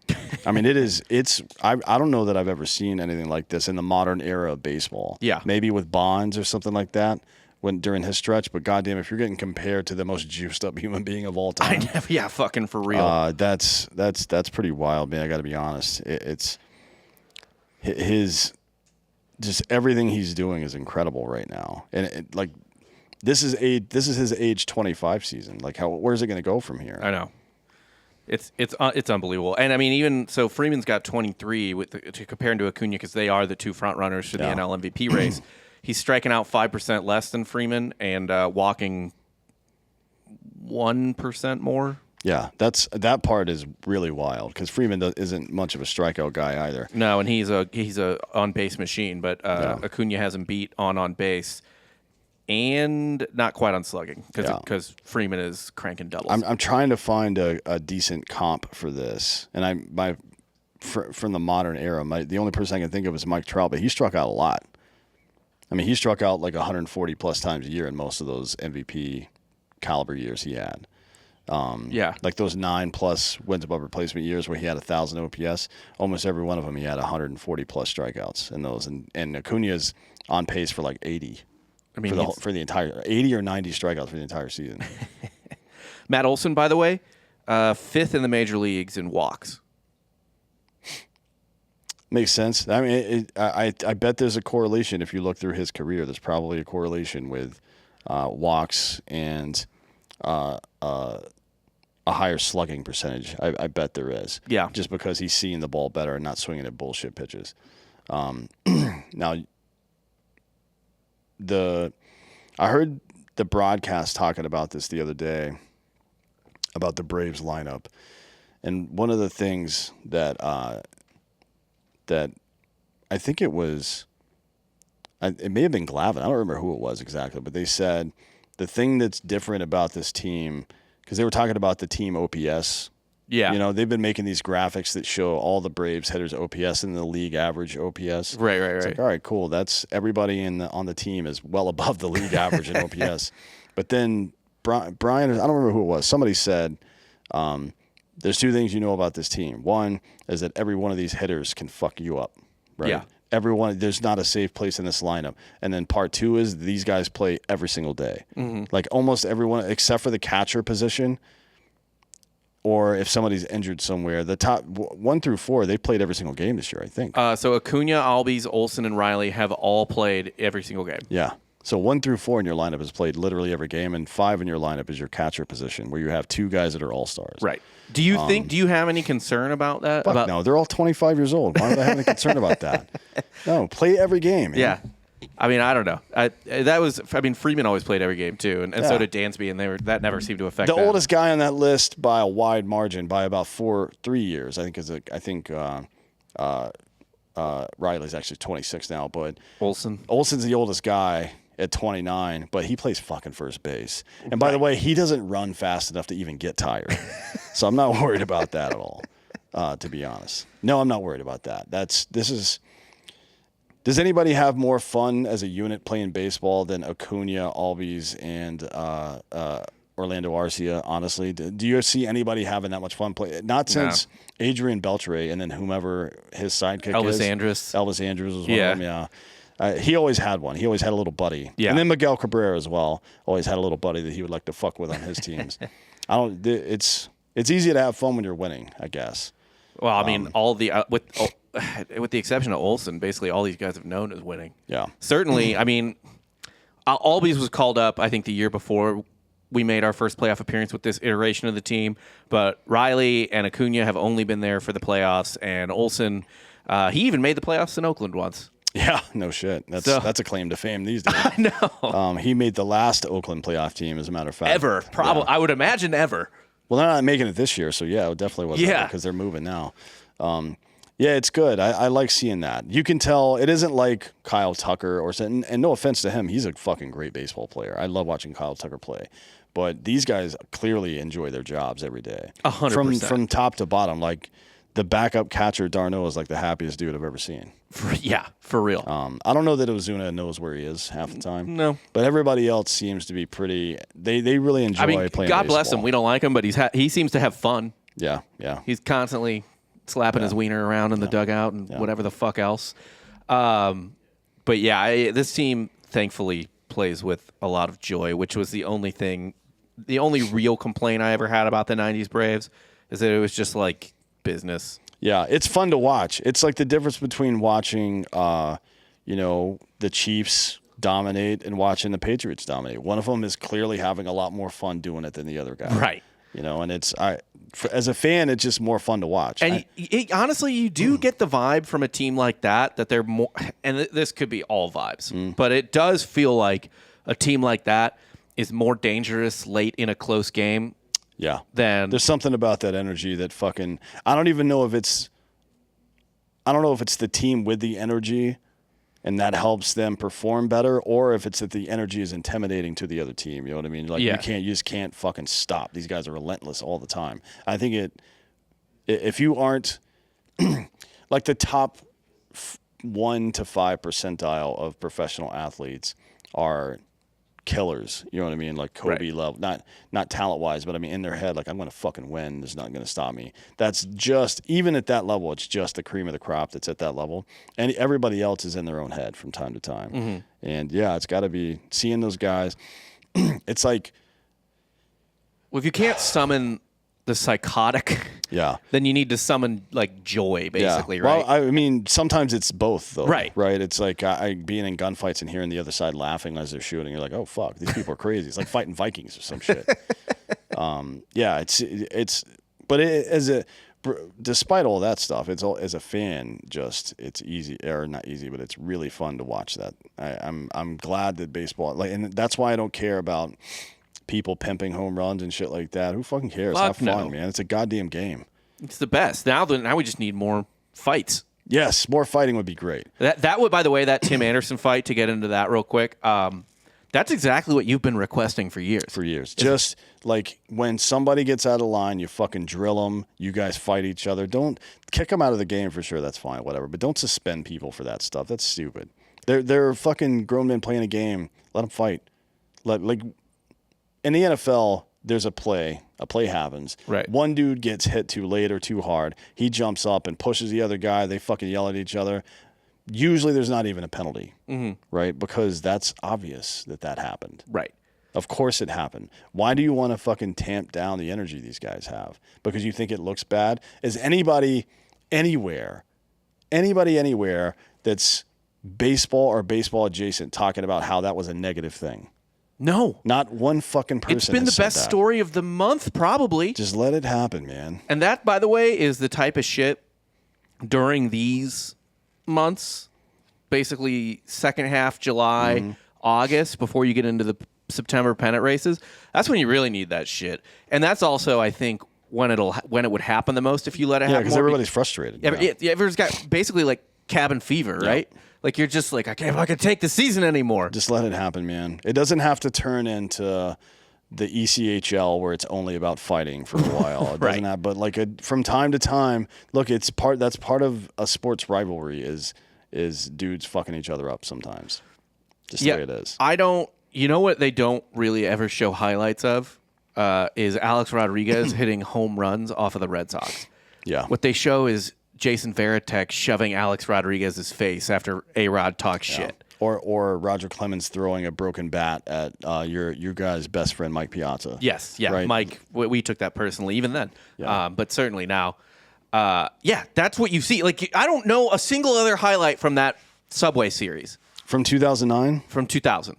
I mean, I don't know that I've ever seen anything like this in the modern era of baseball. Yeah. Maybe with Bonds or something like that during his stretch, but goddamn, if you're getting compared to the most juiced up human being of all time. Yeah, fucking for real. That's pretty wild, man. I got to be honest. It's his just everything he's doing is incredible right now, and this is his age 25 season. Like, where's it going to go from here? I know, it's unbelievable. And I mean, even so, Freeman's got 23 to compare to Acuna, because they are the 2 front runners for the NL MVP race. He's striking out 5% less than Freeman and walking 1% more. Yeah, that part is really wild, because Freeman isn't much of a strikeout guy either. No, and he's a on base machine, but Acuna has him beat on base, and not quite on slugging, because Freeman is cranking doubles. I'm trying to find a decent comp for this, and from the modern era, the only person I can think of is Mike Trout, but he struck out a lot. I mean, he struck out like 140 plus times a year in most of those MVP caliber years he had. Like those 9+ wins above replacement years where he had 1,000 OPS. Almost every one of them, he had 140 plus strikeouts in those, and Acuna's on pace for like 80. I mean, for the entire 80 or 90 strikeouts for the entire season. Matt Olson, by the way, 5th in the major leagues in walks. Makes sense. I mean, I bet there's a correlation if you look through his career. There's probably a correlation with walks and a higher slugging percentage. I bet there is. Yeah. Just because he's seeing the ball better and not swinging at bullshit pitches. Now, I heard the broadcast talking about this the other day. about the Braves lineup. And one of the things that that I think it was, it may have been Glavine. I don't remember who it was exactly, but they said the thing that's different about this team, because they were talking about the team OPS. Yeah. You know, they've been making these graphics that show all the Braves hitters OPS and the league average OPS. Right. It's like, all right, cool. That's everybody on the team is well above the league average in OPS. But then Brian, I don't remember who it was. Somebody said, there's two things you know about this team. One is that every one of these hitters can fuck you up, right? Yeah. Everyone, there's not a safe place in this lineup. And then part two is these guys play every single day. Mm-hmm. Like almost everyone, except for the catcher position, or if somebody's injured somewhere, the top 1 through 4, they played every single game this year, I think. So Acuna, Albies, Olson, and Riley have all played every single game. Yeah. So 1 through 4 in your lineup has played literally every game, and 5 in your lineup is your catcher position, where you have 2 guys that are all-stars. Right. Do you do you have any concern about that? No, they're all 25 years old. Why would I have any concern about that? No, play every game. Man. Yeah. I mean, I don't know. Freeman always played every game too, and so did Dansby, and that never seemed to affect the them. oldest guy on that list by a wide margin, by about 3 years. I think Riley's actually 26 now, but Olson's the oldest guy at 29, but he plays fucking first base. And by the way, he doesn't run fast enough to even get tired, so I'm not worried about that at all. To be honest, no, I'm not worried about that. Does anybody have more fun as a unit playing baseball than Acuna, Albies, and Orlando Arcia? Honestly, do you see anybody having that much fun play? Not since Adrian Beltre, and then whomever his sidekick Elvis is. Andrus. Elvis Andrus was one of them. Yeah, he always had one. He always had a little buddy. Yeah, and then Miguel Cabrera as well. Always had a little buddy that he would like to fuck with on his teams. It's easy to have fun when you're winning, I guess. Well, I mean, all the with the exception of Olson, basically all these guys have known is winning. Yeah. Certainly, I mean, Albies was called up, I think, the year before we made our first playoff appearance with this iteration of the team. But Riley and Acuna have only been there for the playoffs, and Olson, he even made the playoffs in Oakland once. Yeah, no shit. That's a claim to fame these days. I know. He made the last Oakland playoff team, as a matter of fact. Ever. Probably. Yeah. I would imagine ever. Well, they're not making it this year, so yeah, it definitely was because they're moving now. Yeah, it's good. I like seeing that. You can tell it isn't like Kyle Tucker or something. And no offense to him, he's a fucking great baseball player. I love watching Kyle Tucker play. But these guys clearly enjoy their jobs every day. 100%. From top to bottom. Like the backup catcher, Darno, is like the happiest dude I've ever seen. For real. I don't know that Ozuna knows where he is half the time. No. But everybody else seems to be pretty – they really enjoy playing baseball. God bless him. We don't like him, but he seems to have fun. Yeah. He's constantly – slapping his wiener around in the dugout and whatever the fuck else. But yeah, this team thankfully plays with a lot of joy, which was the only real complaint I ever had about the 90s Braves is that it was just like business. Yeah, it's fun to watch. It's like the difference between watching, the Chiefs dominate and watching the Patriots dominate. One of them is clearly having a lot more fun doing it than the other guy. Right. And as a fan, it's just more fun to watch. And honestly, you do get the vibe from a team like that they're more, and this could be all vibes, but it does feel like a team like that is more dangerous late in a close game. Yeah. There's something about that energy that fucking, I don't know if it's the team with the energy and that helps them perform better, or if it's that the energy is intimidating to the other team. You know what I mean? Like you just can't fucking stop. These guys are relentless all the time. I think if you aren't like the top 1 to 5 percentile of professional athletes are killers. You know what I mean? Like Kobe level, not talent wise, but I mean in their head, like I'm going to fucking win. There's nothing going to stop me. That's just, even at that level, it's just the cream of the crop that's at that level. And everybody else is in their own head from time to time. Mm-hmm. And yeah, it's got to be seeing those guys. It's like, well, if you can't summon the psychotic, then you need to summon like joy, basically, right? Well, I mean, sometimes it's both, though. Right. It's like being in gunfights and hearing the other side laughing as they're shooting. You're like, oh fuck, these people are crazy. It's like fighting Vikings or some shit. Despite all that stuff, it's all, as a fan, it's easy, or not easy, but it's really fun to watch that. I'm glad that baseball, and that's why I don't care about people pimping home runs and shit like that. Who fucking cares? Fuck Have fun, no. man. It's a goddamn game. It's the best. Now we just need more fights. Yes, more fighting would be great. That would, by the way, that Tim Anderson fight, to get into that real quick, that's exactly what you've been requesting for years. For years. Just like when somebody gets out of line, you fucking drill them. You guys fight each other. Don't kick them out of the game for sure. That's fine, whatever. But don't suspend people for that stuff. That's stupid. They're fucking grown men playing a game. Let them fight. Like in the NFL, there's a play happens. Right. One dude gets hit too late or too hard. He jumps up and pushes the other guy. They fucking yell at each other. Usually there's not even a penalty, right? Because that's obvious that happened. Right. Of course it happened. Why do you want to fucking tamp down the energy these guys have? Because you think it looks bad? Is anybody anywhere that's baseball or baseball adjacent talking about how that was a negative thing? No. Not one fucking person. It's been the best story of the month, probably. Just let it happen, man. And that, by the way, is the type of shit during these months, basically second half July, August, before you get into the September pennant races. That's when you really need that shit. And that's also, I think, when it would happen the most if you let it happen. Yeah, because everybody's frustrated. Everyone's got basically like cabin fever, right? Like you're just like, I can't fucking take the season anymore. Just let it happen, man. It doesn't have to turn into the ECHL where it's only about fighting for a while. It doesn't have, but like from time to time, look, that's part of a sports rivalry is dudes fucking each other up sometimes. Just the way it is. You know what they don't really ever show highlights of is Alex Rodriguez hitting home runs off of the Red Sox. Yeah. What they show is Jason Varitek shoving Alex Rodriguez's face after A-Rod talks shit. Or Roger Clemens throwing a broken bat at your guys' best friend Mike Piazza. Yes, yeah, right? Mike. We took that personally even then, but certainly now. That's what you see. Like I don't know a single other highlight from that Subway series from 2009. From 2000.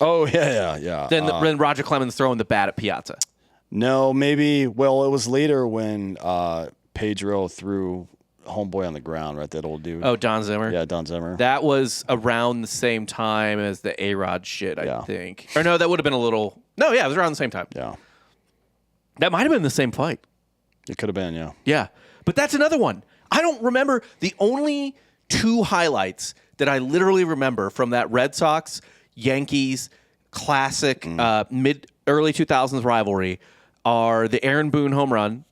Oh yeah. Then Roger Clemens throwing the bat at Piazza. No, maybe. Well, it was later when Pedro threw homeboy on the ground, right? That old dude. Oh, Don Zimmer? Yeah, Don Zimmer. That was around the same time as the A-Rod shit, I think. Or no, that would have been a little... No, yeah, it was around the same time. Yeah. That might have been the same fight. It could have been, yeah. Yeah. But that's another one. I don't remember. The only two highlights that I literally remember from that Red Sox-Yankees classic early 2000s rivalry are the Aaron Boone home run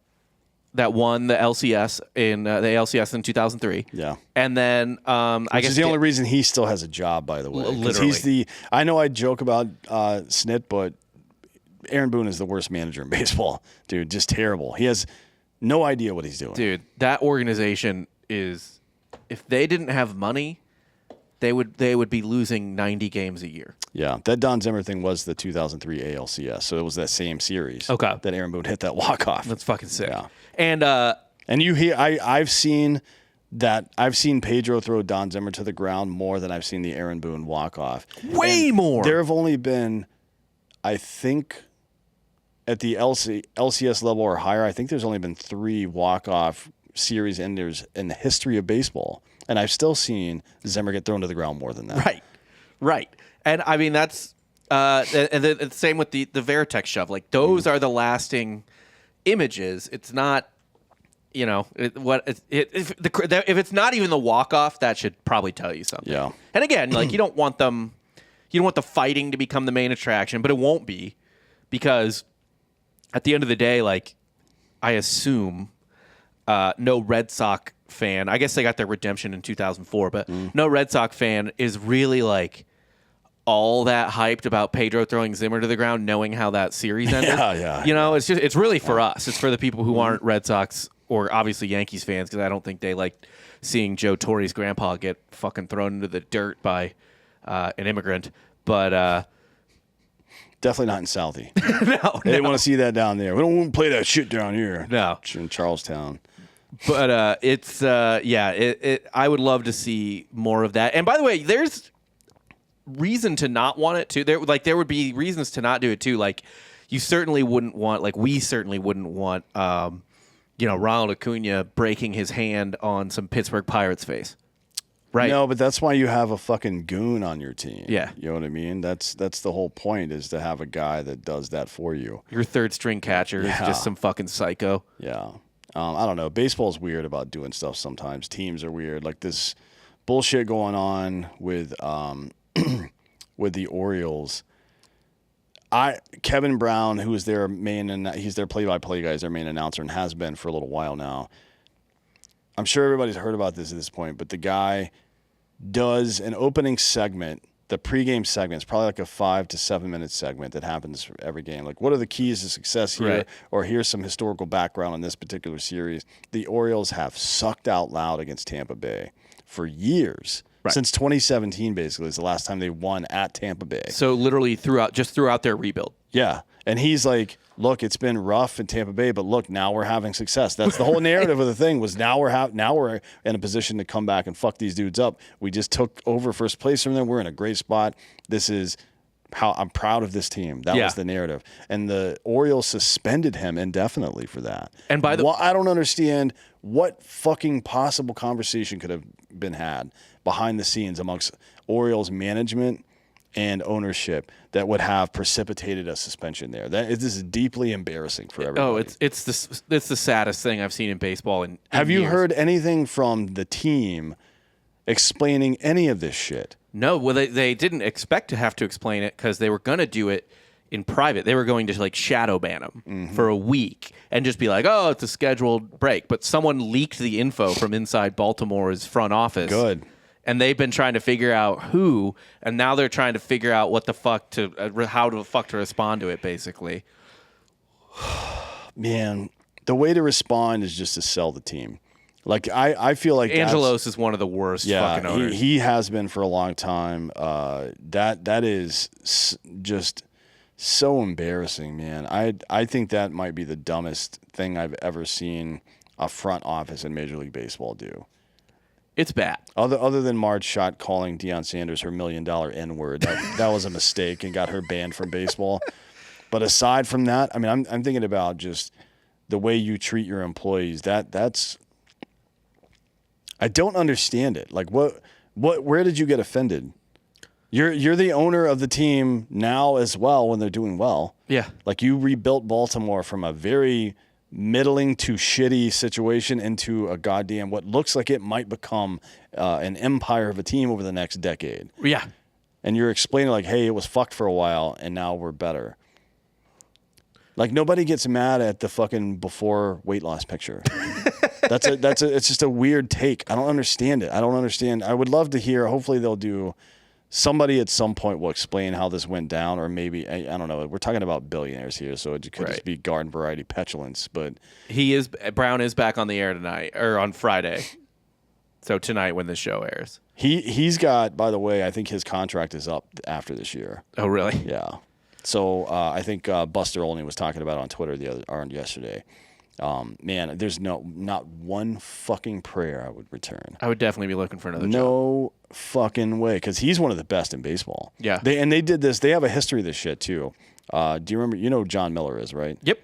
that won the LCS in the ALCS in 2003. Yeah. And then I guess the only reason he still has a job, by the way. Literally. I know I joke about Snit, but Aaron Boone is the worst manager in baseball. Dude, just terrible. He has no idea what he's doing. Dude, that organization is, if they didn't have money, they would be losing 90 games a year. Yeah, that Don Zimmer thing was the 2003 ALCS, so it was that same series. Okay. That Aaron Boone hit that walk-off. That's fucking sick. Yeah. And you hear I've seen Pedro throw Don Zimmer to the ground more than I've seen the Aaron Boone walk-off. Way more. There have only been, I think, at the LCS level or higher, I think there's only been 3 walk-off series enders in the history of baseball. And I've still seen Zimmer get thrown to the ground more than that. Right. And I mean, that's the same with the Varitek shove. Like, those are the lasting images. It's not, if it's not even the walk-off, that should probably tell you something. Yeah. And again, like, you don't want the fighting to become the main attraction, but it won't be, because at the end of the day, like, I assume no Red Sox fan, I guess they got their redemption in 2004, but no Red Sox fan is really like all that hyped about Pedro throwing Zimmer to the ground, knowing how that series ended. Yeah. It's really for us. It's for the people who aren't Red Sox or obviously Yankees fans, because I don't think they like seeing Joe Torre's grandpa get fucking thrown into the dirt by an immigrant. But definitely not in Southie. No, they didn't want to see that down there. We don't want to play that shit down here. No, in Charlestown. But I would love to see more of that. And by the way, there's reason to not want it to. There would be reasons to not do it too. Like, you certainly wouldn't want, like, we certainly wouldn't want, Ronald Acuna breaking his hand on some Pittsburgh Pirates face, Right. No, but that's why you have a fucking goon on your team. Yeah. You know what I mean? That's the whole point, is to have a guy that does that for you. Your third string catcher is just some fucking psycho. Yeah. I don't know. Baseball's weird about doing stuff sometimes. Teams are weird. Like this bullshit going on with with the Orioles. Kevin Brown, who is their he's their play-by-play guy, he's their main announcer, and has been for a little while now. I'm sure everybody's heard about this at this point, but the guy does an opening segment, the pregame segment. It's probably like a 5 to 7 minute segment that happens for every game. Like, what are the keys to success here? Right. Or here's some historical background on this particular series. The Orioles have sucked out loud against Tampa Bay for years. Right. Since 2017, basically, is the last time they won at Tampa Bay. So literally throughout their rebuild. Yeah. And he's like, look, it's been rough in Tampa Bay, but look, now we're having success. That's the whole narrative of the thing, was now we're in a position to come back and fuck these dudes up. We just took over first place from them. We're in a great spot. This is how I'm proud of this team. That was the narrative. And the Orioles suspended him indefinitely for that. And I don't understand what fucking possible conversation could have been had behind the scenes amongst Orioles management and ownership that would have precipitated a suspension there. This is deeply embarrassing for everybody. Oh, it's the saddest thing I've seen in baseball. Have you heard anything from the team explaining any of this shit? No, well, they didn't expect to have to explain it because they were going to do it in private. They were going to like shadow ban him for a week and just be like, oh, it's a scheduled break. But someone leaked the info from inside Baltimore's front office. Good. And they've been trying to figure out who, and now they're trying to figure out what the fuck how the fuck to respond to it, basically. Man, the way to respond is just to sell the team. Like I feel like Angelos is one of the worst fucking owners. He has been for a long time. That is just so embarrassing, man. I think that might be the dumbest thing I've ever seen a front office in Major League Baseball do. It's bad. Other than Marge Schott calling Deion Sanders her $1 million N-word, that was a mistake and got her banned from baseball. But aside from that, I mean, I'm thinking about just the way you treat your employees. That's I don't understand it. Like where did you get offended? You're the owner of the team now as well when they're doing well. Yeah. Like you rebuilt Baltimore from a very middling to shitty situation into a goddamn what looks like it might become an empire of a team over the next decade. Yeah. And you're explaining like, hey, it was fucked for a while and now we're better. Like nobody gets mad at the fucking before weight loss picture. It's just a weird take. I don't understand it. I would love to hear. Hopefully they'll do. Somebody at some point will explain how this went down, or maybe I don't know. We're talking about billionaires here, so it could just be garden variety petulance. But Brown is back on the air tonight or on Friday, so tonight when the show airs. He's got. By the way, I think his contract is up after this year. Oh, really? Yeah. So I think Buster Olney was talking about it on Twitter yesterday. Man, there's not one fucking prayer I would return. I would definitely be looking for another job. No fucking way, because he's one of the best in baseball. Yeah. They did this. They have a history of this shit too. Do you remember? You know who John Miller is, right? Yep.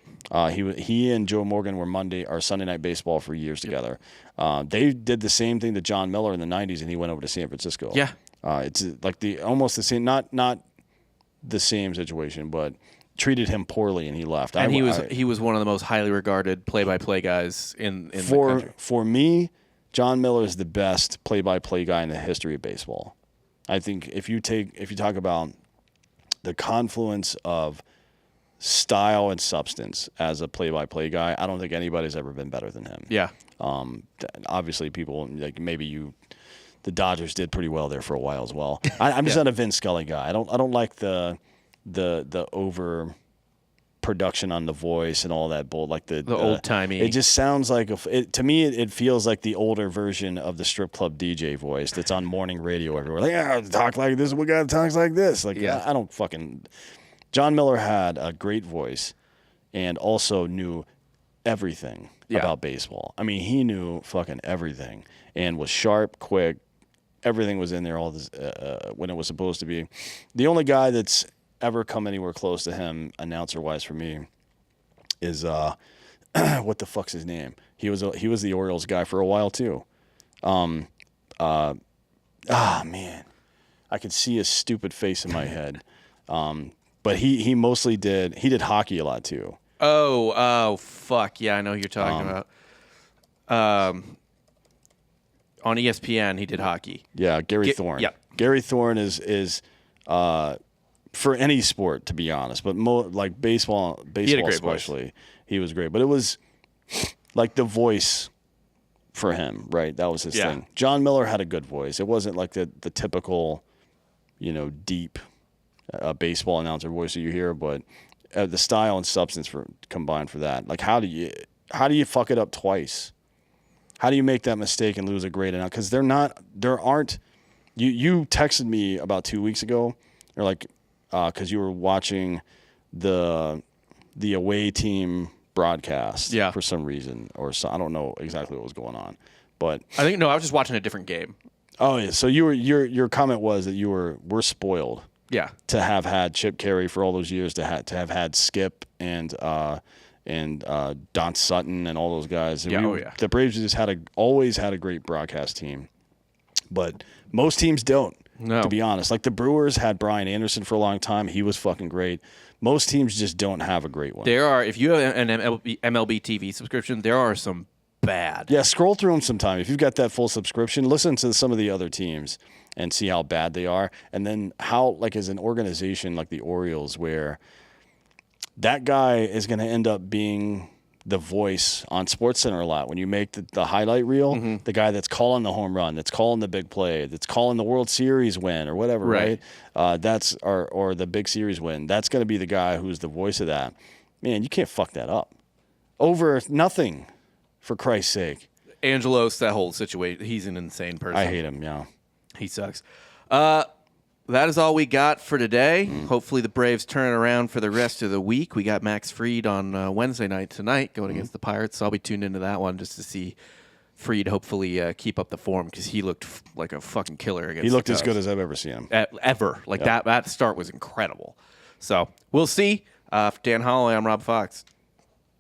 He and Joe Morgan were Sunday Night Baseball for years together. They did the same thing to John Miller in the '90s, and he went over to San Francisco. Yeah. It's like almost the same, not the same situation, but treated him poorly and he left. And he was one of the most highly regarded play-by-play guys in the country. For me, John Miller is the best play-by-play guy in the history of baseball. I think if you talk about the confluence of style and substance as a play-by-play guy, I don't think anybody's ever been better than him. Yeah. Obviously, people like the Dodgers did pretty well there for a while as well. I'm just not a Vin Scully guy. I don't like the over production on the voice and all that bull, like the old timey. It just sounds like to me it feels like the older version of the strip club DJ voice that's on morning radio everywhere. Like, yeah, talk like this. We got to talk like this. Like, yeah. I don't fucking. John Miller had a great voice and also knew everything about baseball. I mean, he knew fucking everything and was sharp, quick. Everything was in there all this, when it was supposed to be. The only guy that's ever come anywhere close to him, announcer-wise for me, is what the fuck's his name? He was the Orioles guy for a while too. man, I could see his stupid face in my head. But he mostly did hockey a lot too. Oh, fuck. Yeah, I know who you're talking about. On ESPN, he did hockey. Yeah, Gary Thorne. Yeah. Gary Thorne is for any sport, to be honest, but like baseball especially, he was great. But it was like the voice for him, right? That was his thing. John Miller had a good voice. It wasn't like the typical, deep baseball announcer voice that you hear, but the style and substance combined for that. Like, how do you fuck it up twice? How do you make that mistake and lose a great announcer? Because there aren't. You texted me about 2 weeks ago, or like, because you were watching the away team broadcast for some reason, I don't know exactly what was going on, but I was just watching a different game. Oh yeah, so your comment was that we're spoiled. Yeah. To have had Chip Carey for all those years, to have had Skip and Don Sutton and all those guys. The Braves just always had a great broadcast team, but most teams don't. No. To be honest, like the Brewers had Brian Anderson for a long time. He was fucking great. Most teams just don't have a great one. There are, if you have an MLB TV subscription, there are some bad. Yeah, scroll through them sometime. If you've got that full subscription, listen to some of the other teams and see how bad they are. And then how, like as an organization like the Orioles, where that guy is going to end up being the voice on SportsCenter a lot. When you make the highlight reel, the guy that's calling the home run, that's calling the big play, that's calling the World Series win or whatever, right? That's or the big series win. That's going to be the guy who's the voice of that. Man, you can't fuck that up. Over nothing, for Christ's sake. Angelos, that whole situation, he's an insane person. I hate him, yeah. He sucks. That is all we got for today. Hopefully the Braves turn it around for the rest of the week. We got Max Fried on Wednesday night tonight going against the Pirates, so I'll be tuned into that one just to see Fried hopefully keep up the form, because he looked like a fucking killer against He looked the as good as I've ever seen him. Ever. That start was incredible. So we'll see. For Dan Holloway, I'm Rob Fox.